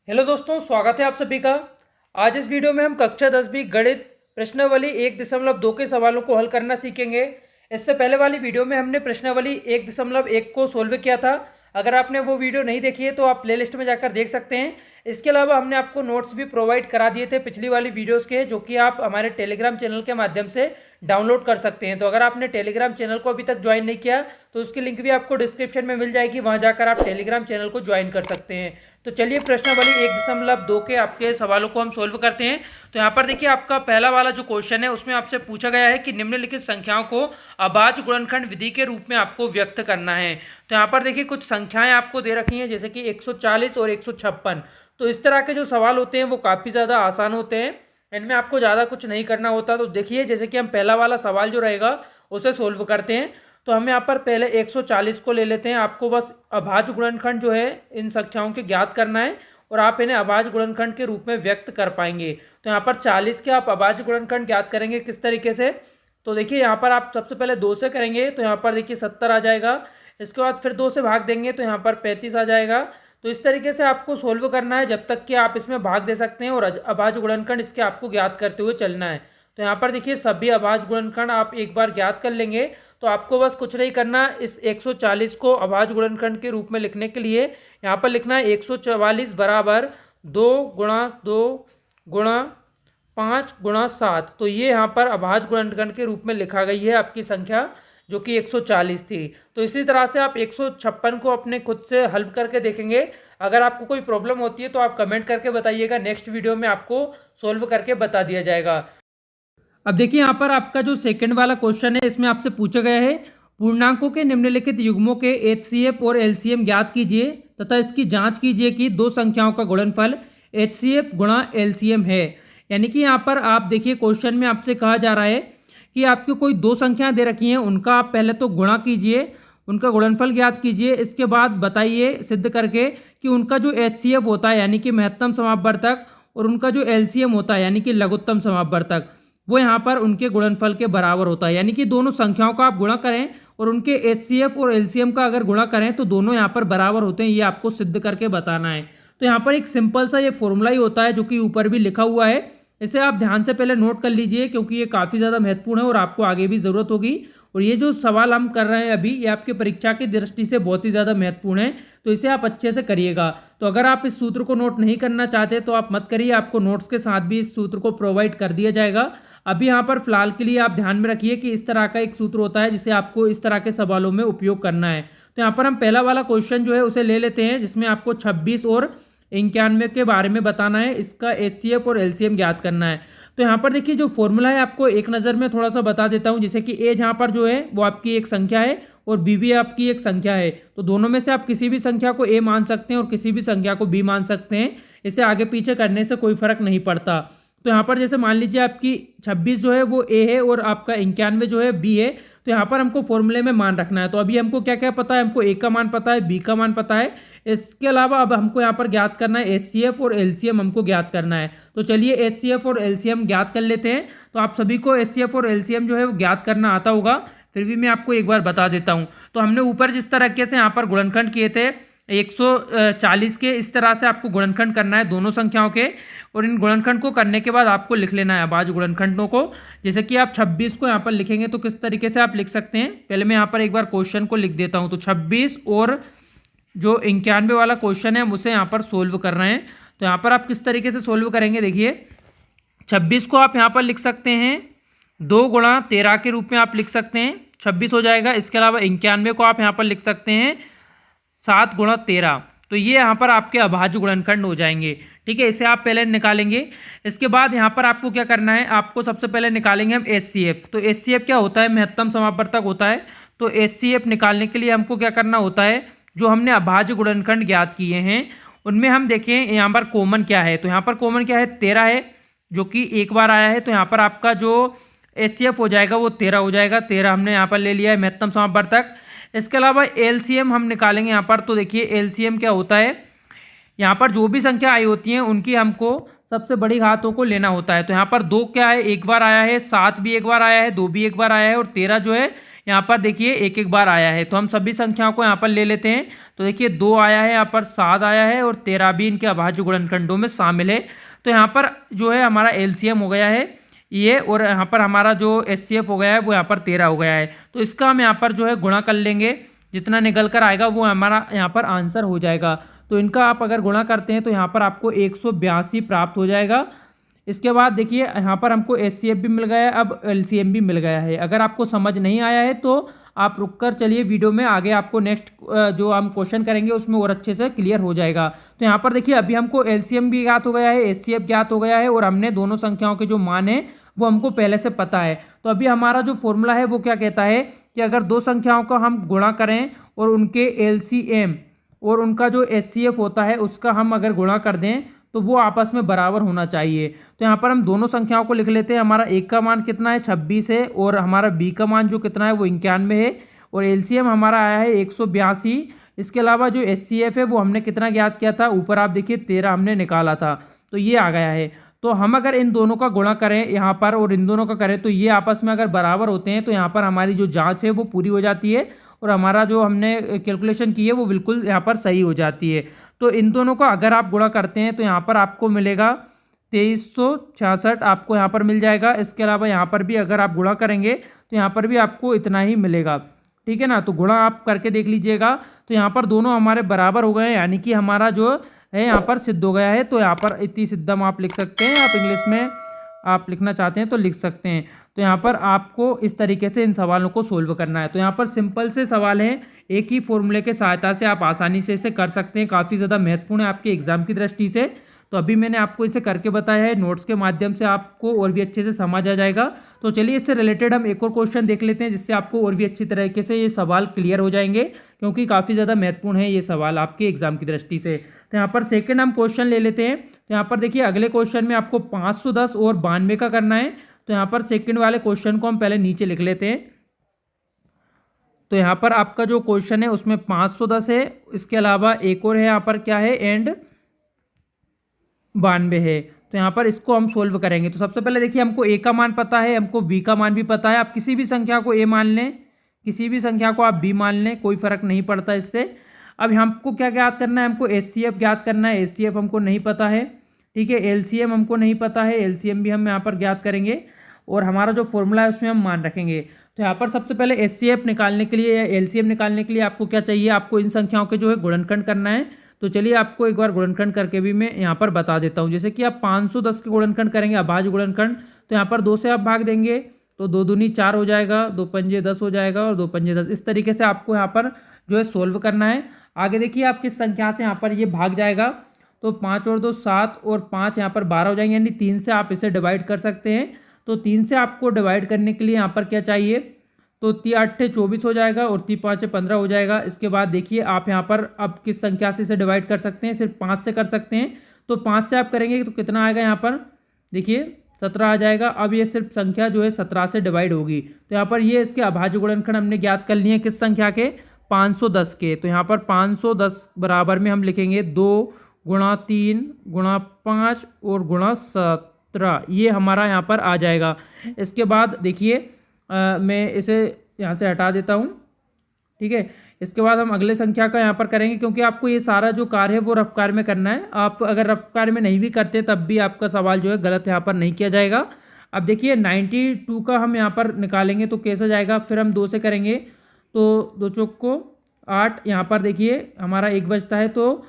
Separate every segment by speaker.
Speaker 1: Hello दोस्तों, स्वागत है आप सभी का। आज इस वीडियो में हम कक्षा 10वीं गणित प्रश्नावली 1.2 के सवालों को हल करना सीखेंगे। इससे पहले वाली वीडियो में हमने प्रश्नावली 1.1 को सोल्व किया था। अगर आपने वो वीडियो नहीं देखी है तो आप प्लेलिस्ट में जाकर देख सकते हैं। इसके अलावा हमने आपको नोट्स भी प्रोवाइड करा दिए थे पिछली वाली वीडियोस के, जो कि आप हमारे टेलीग्राम चैनल के माध्यम से डाउनलोड कर सकते हैं। तो अगर आपने टेलीग्राम चैनल को अभी तक ज्वाइन नहीं किया तो उसकी लिंक भी आपको डिस्क्रिप्शन में मिल जाएगी, वहां जाकर आप टेलीग्राम चैनल को ज्वाइन कर सकते हैं। तो चलिए प्रश्नावली 1.2 के आपके सवालों को हम सोल्व करते हैं। तो यहाँ पर देखिए, आपका पहला वाला जो क्वेश्चन है उसमें आपसे पूछा गया है कि निम्नलिखित संख्याओं को अभाज्य गुणनखंड विधि के रूप में आपको व्यक्त करना है। तो यहाँ पर देखिए कुछ संख्याएं आपको दे रखी हैं, जैसे कि 140 और 156। तो इस तरह के जो सवाल होते हैं वो काफ़ी ज़्यादा आसान होते हैं, इनमें आपको ज़्यादा कुछ नहीं करना होता। तो देखिए, जैसे कि हम पहला वाला सवाल जो रहेगा उसे सोल्व करते हैं। तो हम यहाँ पर पहले 140 को ले लेते हैं। आपको बस अभाज्य गुणनखंड जो है इन संख्याओं के ज्ञात करना है और आप इन्हें अभाज्य गुणनखंड के रूप में व्यक्त कर पाएंगे। तो यहाँ पर 40 के आप अभाज्य गुणनखंड ज्ञात करेंगे किस तरीके से? तो देखिए, यहाँ पर आप सबसे पहले 2 से करेंगे तो यहाँ पर देखिए 70 आ जाएगा। इसके बाद फिर 2 से भाग देंगे तो यहाँ पर 35 आ जाएगा। तो इस तरीके से आपको सोल्व करना है जब तक कि आप इसमें भाग दे सकते हैं और अभाज्य गुणनखंड इसके आपको ज्ञात करते हुए चलना है। तो यहाँ पर देखिए सभी अभाज्य गुणनखंड आप एक बार ज्ञात कर लेंगे। तो आपको बस कुछ नहीं करना, इस 140 को अभाज्य गुणनखंड के रूप में लिखने के लिए यहाँ पर लिखना है 144 बराबर 2 गुणा 2 गुणा 5 गुणा 7। तो ये यहाँ पर अभाज्य गुणनखंड के रूप में लिखा गई है आपकी संख्या, जो कि 140 थी। तो इसी तरह से आप 156 को अपने खुद से हल करके देखेंगे। अगर आपको कोई प्रॉब्लम होती है तो आप कमेंट करके बताइएगा, नेक्स्ट वीडियो में आपको सोल्व करके बता दिया जाएगा। अब देखिए, यहाँ पर आपका जो सेकंड वाला क्वेश्चन है इसमें आपसे पूछा गया है पूर्णांकों के निम्नलिखित युग्मों के एचसीएफ और एलसीएम ज्ञात कीजिए तथा इसकी जांच कीजिए कि दो संख्याओं का गुणनफल एचसीएफ गुणा एलसीएम है। यानी कि यहाँ पर आप देखिए, क्वेश्चन में आपसे कहा जा रहा है कि आपको कोई दो संख्याएं दे रखी हैं, उनका आप पहले तो गुणा कीजिए, उनका गुणनफल ज्ञात कीजिए। इसके बाद बताइए सिद्ध करके कि उनका जो एचसीएफ होता है यानी कि महत्तम समापवर्तक और उनका जो एलसीएम होता है यानी कि लघुत्तम समापवर्तक, वो यहाँ पर उनके गुणनफल के बराबर होता है। यानी कि दोनों संख्याओं का आप गुणा करें और उनके एचसीएफ और एलसीएम का अगर गुणा करें तो दोनों यहाँ पर बराबर होते हैं। ये आपको सिद्ध करके बताना है। तो यहाँ पर एक सिंपल सा ये फॉर्मूला ही होता है जो कि ऊपर भी लिखा हुआ है। इसे आप ध्यान से पहले नोट कर लीजिए क्योंकि ये काफ़ी ज़्यादा महत्वपूर्ण है और आपको आगे भी ज़रूरत होगी। और ये जो सवाल हम कर रहे हैं अभी, ये आपके परीक्षा की दृष्टि से बहुत ही ज़्यादा महत्वपूर्ण है, तो इसे आप अच्छे से करिएगा। तो अगर आप इस सूत्र को नोट नहीं करना चाहते तो आप मत करिए, आपको नोट्स के साथ भी इस सूत्र को प्रोवाइड कर दिया जाएगा। अभी यहाँ पर फिलहाल के लिए आप ध्यान में रखिए कि इस तरह का एक सूत्र होता है जिसे आपको इस तरह के सवालों में उपयोग करना है। तो यहाँ पर हम पहला वाला क्वेश्चन जो है उसे ले लेते हैं, जिसमें आपको 26 और 91 के बारे में बताना है, इसका एचसीएफ और एलसीएम ज्ञात करना है। तो यहाँ पर देखिए, जो फॉर्मूला है आपको एक नज़र में थोड़ा सा बता देता हूँ। जैसे कि ए जहाँ पर जो है वो आपकी एक संख्या है और बी भी आपकी एक संख्या है, तो दोनों में से आप किसी भी संख्या को ए मान सकते हैं और किसी भी संख्या को बी मान सकते हैं। इसे आगे पीछे करने से कोई फर्क नहीं पड़ता। तो यहाँ पर जैसे मान लीजिए आपकी 26 जो है वो ए है और आपका 91 जो है बी है, तो यहाँ पर हमको फॉर्मूले में मान रखना है। तो अभी हमको क्या क्या पता है, हमको ए का मान पता है, बी का मान पता है। इसके अलावा अब हमको यहाँ पर ज्ञात करना है एचसीएफ और एलसीएम हमको ज्ञात करना है। तो चलिए एचसीएफ और एलसीएम ज्ञात कर लेते हैं। तो आप सभी को एचसीएफ और एलसीएम जो है वो ज्ञात करना आता होगा, फिर भी मैं आपको एक बार बता देता हूँ। तो हमने ऊपर जिस तरीके से यहाँ पर गुणनखंड किए थे 140 के, इस तरह से आपको गुणनखंड करना है दोनों संख्याओं के। और इन गुणनखंड को करने के बाद आपको लिख लेना है अभाज्य गुणनखंडों को। जैसे कि आप 26 को यहाँ पर लिखेंगे तो किस तरीके से आप लिख सकते हैं, पहले मैं यहाँ पर एक बार क्वेश्चन को लिख देता हूँ। तो 26 और जो 91 वाला क्वेश्चन है हम उसे यहाँ पर सोल्व कर रहे हैं। तो यहाँ पर आप किस तरीके से सोल्व करेंगे, देखिए 26 को आप यहाँ पर लिख सकते हैं 2 गुणा 13 के रूप में आप लिख सकते हैं, 26 हो जाएगा। इसके अलावा 91 को आप यहाँ पर लिख सकते हैं 7 गुणा 13। तो ये यहाँ पर आपके अभाज्य गुणनखंड हो जाएंगे। ठीक है, इसे आप पहले निकालेंगे। इसके बाद यहाँ पर आपको क्या करना है, आपको सबसे पहले निकालेंगे हम एचसीएफ। तो एचसीएफ क्या होता है, महत्तम समापवर्तक होता है। तो एचसीएफ निकालने के लिए हमको क्या करना होता है, जो हमने अभाज्य गुणनखंड ज्ञात किए हैं उनमें हम देखें यहाँ पर कॉमन क्या है। तो यहाँ पर कॉमन क्या है, 13 है, जो कि एक बार आया है। तो यहाँ पर आपका जो एचसीएफ हो जाएगा वो 13 हो जाएगा। 13 हमने यहाँ पर ले लिया है महत्तम समापवर्तक। इसके अलावा एलसीएम हम निकालेंगे यहाँ पर। तो देखिए एलसीएम क्या होता है, यहाँ पर जो भी संख्या आई होती हैं उनकी हमको सबसे बड़ी घातों को लेना होता है। तो यहाँ पर 2 क्या है, एक बार आया है, 7 भी एक बार आया है, 2 भी एक बार आया है और 13 जो है यहाँ पर देखिए एक एक बार आया है। तो हम सभी संख्याओं को यहाँ पर ले लेते हैं। तो देखिए 2 आया है, यहाँ पर 7 आया है और 13 भी इनके अभाज्य गुणनखंडों में शामिल है। तो यहाँ पर जो है हमारा एलसीएम हो गया है ये, और यहाँ पर हमारा जो एचसीएफ हो गया है वो यहाँ पर 13 हो गया है। तो इसका हम यहाँ पर जो है गुणा कर लेंगे, जितना निकल कर आएगा वो हमारा यहाँ पर आंसर हो जाएगा। तो इनका आप अगर गुणा करते हैं तो यहाँ पर आपको 182 प्राप्त हो जाएगा। इसके बाद देखिए यहाँ पर हमको एचसीएफ भी मिल गया है, अब एलसीएम भी मिल गया है। अगर आपको समझ नहीं आया है तो आप रुककर चलिए, वीडियो में आगे आपको नेक्स्ट जो हम क्वेश्चन करेंगे उसमें और अच्छे से क्लियर हो जाएगा। तो यहाँ पर देखिए अभी हमको एलसीएम भी ज्ञात हो गया है, एचसीएफ ज्ञात हो गया है और हमने दोनों संख्याओं के जो मान है वो हमको पहले से पता है। तो अभी हमारा जो फॉर्मूला है वो क्या कहता है कि अगर दो संख्याओं का हम गुणा करें और उनके एलसीएम और उनका जो एचसीएफ होता है उसका हम अगर गुणा कर दें तो वो आपस में बराबर होना चाहिए। तो यहाँ पर हम दोनों संख्याओं को लिख लेते हैं। हमारा एक का मान कितना है, 26 है, और हमारा बी का मान जो कितना है वो 91 है, और एलसीएम हमारा आया है 182। इसके अलावा जो एचसीएफ है वो हमने कितना ज्ञात किया था, ऊपर आप देखिए 13 हमने निकाला था, तो ये आ गया है। तो हम अगर इन दोनों का गुणा करें यहाँ पर और इन दोनों का करें तो ये आपस में अगर बराबर होते हैं तो यहाँ पर हमारी जो जांच है वो पूरी हो जाती है और हमारा जो हमने कैलकुलेशन की है वो बिल्कुल यहाँ पर सही हो जाती है। तो इन दोनों का अगर आप गुणा करते हैं तो यहाँ पर आपको मिलेगा 2366 आपको यहाँ पर मिल जाएगा। इसके अलावा यहाँ पर भी अगर आप गुणा करेंगे तो यहाँ पर भी आपको इतना ही मिलेगा, ठीक है ना। तो गुणा आप करके देख लीजिएगा। तो यहाँ पर दोनों हमारे बराबर हो गए, यानी कि हमारा जो है यहाँ पर सिद्ध हो गया है। तो यहाँ पर इति सिद्धम आप लिख सकते हैं, आप इंग्लिश में आप लिखना चाहते हैं तो लिख सकते हैं। तो यहाँ पर आपको इस तरीके से इन सवालों को सोल्व करना है। तो यहाँ पर सिंपल से सवाल हैं, एक ही फॉर्मूले के सहायता से आप आसानी से इसे कर सकते हैं। काफ़ी ज़्यादा महत्वपूर्ण है आपके एग्जाम की दृष्टि से। तो अभी मैंने आपको इसे करके बताया है, नोट्स के माध्यम से आपको और भी अच्छे से समझ आ जाएगा। तो चलिए इससे रिलेटेड हम एक और क्वेश्चन देख लेते हैं, जिससे आपको और भी अच्छी तरीके से ये सवाल क्लियर हो जाएंगे, क्योंकि काफ़ी ज़्यादा महत्वपूर्ण है ये सवाल आपके एग्जाम की दृष्टि से। तो यहाँ पर सेकंड हम क्वेश्चन ले लेते हैं। तो यहाँ पर देखिए अगले क्वेश्चन में आपको 510 और 92 का करना है। तो यहाँ पर सेकंड वाले क्वेश्चन को हम पहले नीचे लिख लेते हैं। तो यहाँ पर आपका जो क्वेश्चन है उसमें 510 है, इसके अलावा एक और है यहाँ पर क्या है, एंड 92 है। तो यहाँ पर इसको हम सोल्व करेंगे। तो सबसे पहले देखिए हमको ए का मान पता है, हमको बी का मान भी पता है। आप किसी भी संख्या को ए मान लें, किसी भी संख्या को आप बी मान लें, कोई फर्क नहीं पड़ता इससे। अब हमको क्या ज्ञात करना है, हमको एचसीएफ ज्ञात करना है। एचसीएफ हमको नहीं पता है, ठीक है। एलसीएम हमको नहीं पता है, एलसीएम भी हम यहाँ पर ज्ञात करेंगे और हमारा जो फॉर्मूला है उसमें हम मान रखेंगे। तो यहाँ पर सबसे पहले एचसीएफ निकालने के लिए या एलसीएम निकालने के लिए आपको क्या चाहिए, आपको इन संख्याओं के जो है गुणनखंड करना है। तो चलिए आपको एक बार गुणनखंड करके भी मैं यहाँ पर बता देता हूँ। जैसे कि आप 510 के गुणनखंड करेंगे, अभाज्य गुणनखंड, तो यहाँ पर 2 से आप भाग देंगे तो 2 दूनी 4 हो जाएगा, 2 पंजे 10 हो जाएगा और 2 पंजे 10। इस तरीके से आपको यहाँ पर जो है सोल्व करना है। आगे देखिए आप किस संख्या से यहाँ पर ये भाग जाएगा, तो 5 और 2 7 और 5 यहाँ पर 12 हो जाएंगे, यानी 3 से आप इसे डिवाइड कर सकते हैं। तो 3 से आपको डिवाइड करने के लिए यहाँ पर क्या चाहिए, तो 3 8 24 हो जाएगा और 3 5 15 हो जाएगा। इसके बाद देखिए आप यहाँ पर अब किस संख्या से इसे डिवाइड कर सकते हैं, सिर्फ 5 से कर सकते हैं। तो 5 से आप करेंगे तो कितना आएगा, यहाँ पर देखिए 17 आ जाएगा। अब ये सिर्फ संख्या जो है 17 से डिवाइड होगी। तो यहाँ पर ये इसके अभाज्य गुणनखंड हमने ज्ञात कर लिए हैं, किस संख्या के, 510 के। तो यहाँ पर 510 बराबर में हम लिखेंगे 2 गुणा 3 गुणा 5 और गुणा 17, ये हमारा यहाँ पर आ जाएगा। इसके बाद देखिए मैं इसे यहाँ से हटा देता हूँ, ठीक है। इसके बाद हम अगले संख्या का यहाँ पर करेंगे, क्योंकि आपको ये सारा जो कार्य है वो रफ कार्य में करना है। आप अगर रफ कार्य में नहीं भी करते तब भी आपका सवाल जो है गलत यहाँ पर नहीं किया जाएगा। अब देखिए 92 का हम यहाँ पर निकालेंगे तो कैसा जाएगा, फिर हम 2 से करेंगे तो 2 चौक को 8, यहाँ पर देखिए हमारा 1 बचता है तो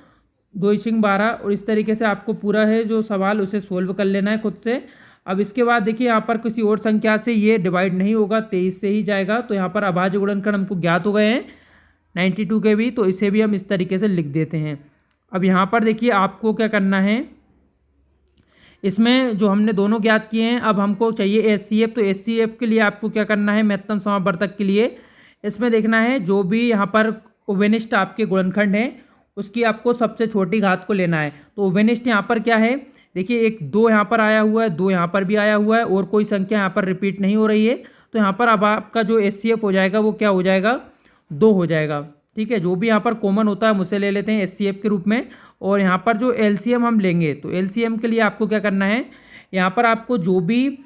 Speaker 1: 2 इचिंग 12, और इस तरीके से आपको पूरा है जो सवाल उसे सोल्व कर लेना है खुद से। अब इसके बाद देखिए यहाँ पर किसी और संख्या से ये डिवाइड नहीं होगा, 23 से ही जाएगा। तो यहाँ पर अभाज्य गुणनखंड हमको ज्ञात हो गए हैं 92 के भी, तो इसे भी हम इस तरीके से लिख देते हैं। अब यहाँ पर देखिए आपको क्या करना है, इसमें जो हमने दोनों ज्ञात किए हैं, अब हमको चाहिए एचसीएफ। तो एचसीएफ के लिए आपको क्या करना है, महत्तम समावर्तक के लिए इसमें देखना है जो भी यहाँ पर ओवेनिष्ठ आपके गुणनखंड हैं उसकी आपको सबसे छोटी घात को लेना है। तो ओवेनिष्ठ यहाँ पर क्या है, देखिए एक 2 यहाँ पर आया हुआ है, 2 यहाँ पर भी आया हुआ है और कोई संख्या यहाँ पर रिपीट नहीं हो रही है। तो यहाँ पर अब आपका जो एचसीएफ हो जाएगा वो क्या हो जाएगा, 2 हो जाएगा, ठीक है। जो भी यहाँ पर कॉमन होता है हम उसे ले लेते हैं एचसीएफ के रूप में। और यहाँ पर जो एलसीएम हम लेंगे तो एलसीएम के लिए आपको क्या करना है, यहाँ पर आपको जो भी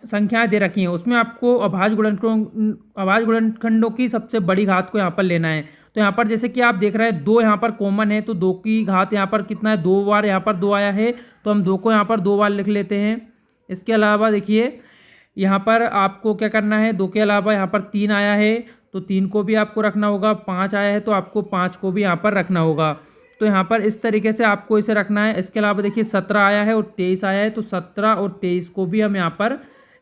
Speaker 1: संख्याएं दे रखी हैं उसमें आपको अभाज्य गुणनखंडों की सबसे बड़ी घात को यहाँ पर लेना है। तो यहाँ पर जैसे कि आप देख रहे हैं 2 यहाँ पर कॉमन है, तो 2 की घात यहाँ पर कितना है, 2 बार यहाँ पर 2 आया है, तो हम 2 को यहाँ पर 2 बार लिख लेते हैं। इसके अलावा देखिए यहाँ पर आपको क्या करना है, 2 के अलावा यहाँ पर 3 आया है तो 3 को भी आपको रखना होगा, 5 आया है तो आपको 5 को भी यहाँ पर रखना होगा। तो यहाँ पर इस तरीके से आपको इसे रखना है। इसके अलावा देखिए 17 आया है और 23 आया है, तो 17 और 23 को भी हम यहाँ पर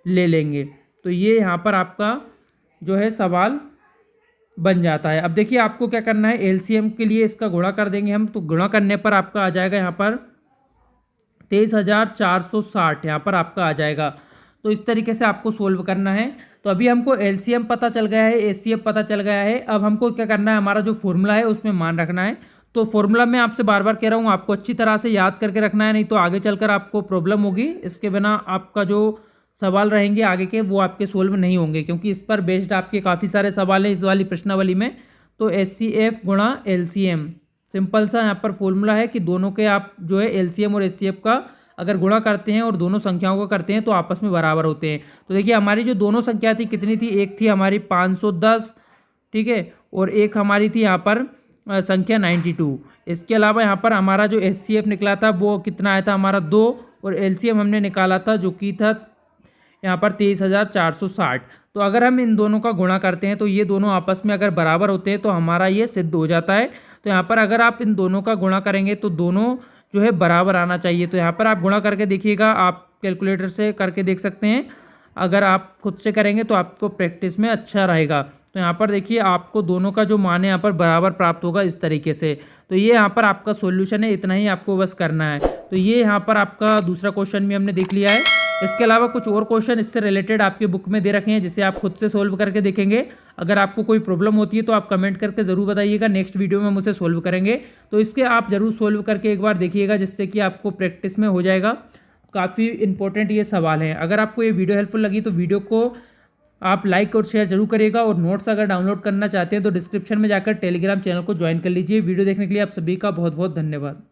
Speaker 1: ले लेंगे। तो ये यहाँ पर आपका जो है सवाल बन जाता है। अब देखिए आपको क्या करना है, एलसीएम के लिए इसका गुणा कर देंगे हम, तो गुणा करने पर आपका आ जाएगा यहाँ पर 23,460 यहाँ पर आपका आ जाएगा। तो इस तरीके से आपको सोल्व करना है। तो अभी हमको एलसीएम पता चल गया है, एचसीएफ पता चल गया है। अब हमको क्या करना है, हमारा जो फॉर्मूला है उसमें मान रखना है। तो फॉर्मूला मैं आपसे बार बार कह रहा हूँ आपको अच्छी तरह से याद करके रखना है, नहीं तो आगे चलकर आपको प्रॉब्लम होगी। इसके बिना आपका जो सवाल रहेंगे आगे के वो आपके सोल्व नहीं होंगे, क्योंकि इस पर बेस्ड आपके काफ़ी सारे सवाल हैं इस वाली प्रश्नावली में। तो एचसीएफ गुणा एलसीएम सिंपल सा यहाँ पर फॉर्मूला है कि दोनों के आप जो है एलसीएम और एचसीएफ का अगर गुणा करते हैं और दोनों संख्याओं का करते हैं तो आपस में बराबर होते हैं। तो देखिए हमारी जो दोनों संख्या थी कितनी थी, एक थी हमारी 510, ठीक है, और एक हमारी थी यहाँ पर संख्या 92। इसके अलावा यहाँ पर हमारा जो एचसीएफ निकला था वो कितना आया था हमारा 2, और एलसीएम हमने निकाला था जो कि था यहाँ पर 23,460। तो अगर हम इन दोनों का गुणा करते हैं तो ये दोनों आपस में अगर बराबर होते हैं तो हमारा ये सिद्ध हो जाता है। तो यहाँ पर अगर आप इन दोनों का गुणा करेंगे तो दोनों जो है बराबर आना चाहिए। तो यहाँ पर आप गुणा करके देखिएगा, आप कैलकुलेटर से करके देख सकते हैं। अगर आप खुद से करेंगे तो आपको प्रैक्टिस में अच्छा रहेगा। तो यहाँ पर देखिए आपको दोनों का जो मान है यहाँ पर बराबर प्राप्त होगा इस तरीके से। तो ये यहाँ पर आपका सॉल्यूशन है, इतना ही आपको बस करना है। तो ये यहाँ पर आपका दूसरा क्वेश्चन भी हमने देख लिया है। इसके अलावा कुछ और क्वेश्चन इससे रिलेटेड आपकी बुक में दे रखे हैं जिसे आप खुद से सोल्व करके देखेंगे। अगर आपको कोई प्रॉब्लम होती है तो आप कमेंट करके ज़रूर बताइएगा, नेक्स्ट वीडियो में हम उसे सोल्व करेंगे। तो इसके आप ज़रूर सोल्व करके एक बार देखिएगा, जिससे कि आपको प्रैक्टिस में हो जाएगा। काफ़ी इंपॉर्टेंट ये सवाल है। अगर आपको ये वीडियो हेल्पफुल लगी तो वीडियो को आप लाइक और शेयर जरूर करिएगा। और नोट्स अगर डाउनलोड करना चाहते हैं तो डिस्क्रिप्शन में जाकर टेलीग्राम चैनल को ज्वाइन कर लीजिए। वीडियो देखने के लिए आप सभी का बहुत बहुत धन्यवाद।